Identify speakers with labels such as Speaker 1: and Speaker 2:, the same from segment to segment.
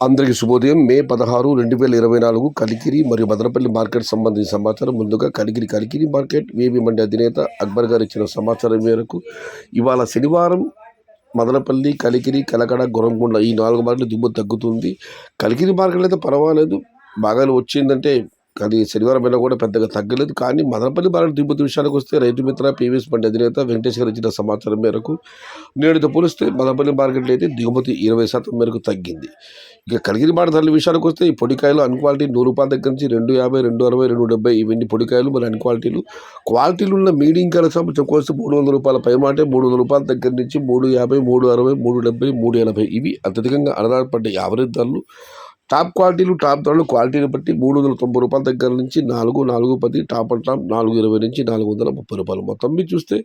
Speaker 1: అందరికీ శుభోదయం. మే 16, 2024 కలికిరి మరియు మదనపల్లి మార్కెట్ సంబంధించిన సమాచారం. ముందుగా కలికిరి మార్కెట్ వేవి మండి అధినేత అక్బర్ గారు ఇచ్చిన సమాచారం మేరకు ఇవాళ శనివారం మదనపల్లి, కలికిరి, కలకడ, గొరంకొండ ఈ 4 మార్కెట్లు దిగుమతి తగ్గుతుంది. కలికిరి మార్కెట్ అయితే పర్వాలేదు, బాగానే వచ్చిందంటే కానీ శనివారం అయినా కూడా పెద్దగా తగ్గలేదు. కానీ మదనపల్లి మార్కెట్ దిగుమతి విషయానికి వస్తే రైతు మిత్ర పీవీఎస్ మండి అధినేత వెంకటేష్ గారు ఇచ్చిన సమాచారం మేరకు నేటితో పోలిస్తే మదనపల్లి మార్కెట్లో అయితే దిగుమతి 20% మేరకు తగ్గింది. ఇక కలికిరి మార్కెట్ ధరల విషయానికి వస్తే ఈ పొడికాయలు అన్ క్వాలిటీ ₹100 దగ్గర నుంచి 250, 260, 270 ఇవన్నీ పొడికాయలు మరి అన్ క్వాలిటీలు ఉన్న మీడియం కాయల సంబంధించి కోస్తే ₹300 పై మాట ₹300 దగ్గర నుంచి 350, 360, 370, 380 ఇవి అత్యధికంగా ఆధారపడ్డ యావరేజ్ ధరలు. టాప్ ధరలు క్వాలిటీని బట్టి ₹390 దగ్గర నుంచి 410, టాప్ అండ్ టాప్ 420 నుంచి ₹430. మొత్తం మీరు చూస్తే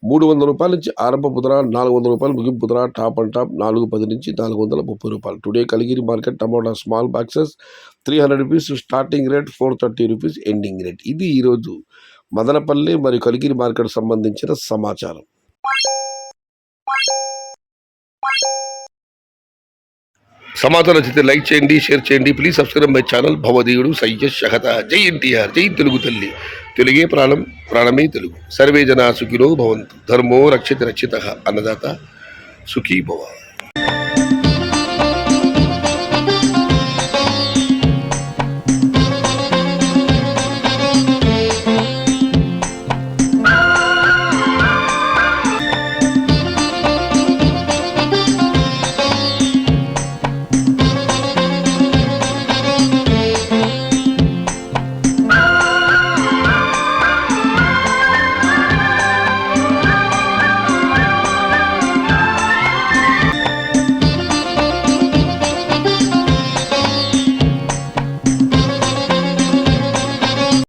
Speaker 1: ₹300 నుంచి ఆరంభపు ధర, ₹400 ముగింపు ధర, టాప్ అండ్ టాప్ 410 నుంచి ₹430. Today Kaligiri market tomato small boxes ₹300 starting rate, ₹430 ending rate. ఇది ఈరోజు మదనపల్లి మరియు కలిగిరి మార్కెట్ సంబంధించిన సమాచారం. సమాచారం నచ్చితే లైక్ చేయండి, షేర్ చేయండి. Please subscribe my channel. భవదీయుడు సయ్యద్ షహత. జై ఎన్టీఆర్, జై తెలుగు తల్లి. తెలుగే ప్రాణం, ప్రాణమే తెలుగు. సర్వే జనా సుఖినో భవంతు. ధర్మో రక్షిత రక్షిత. అన్నదాత సుఖీ భవ.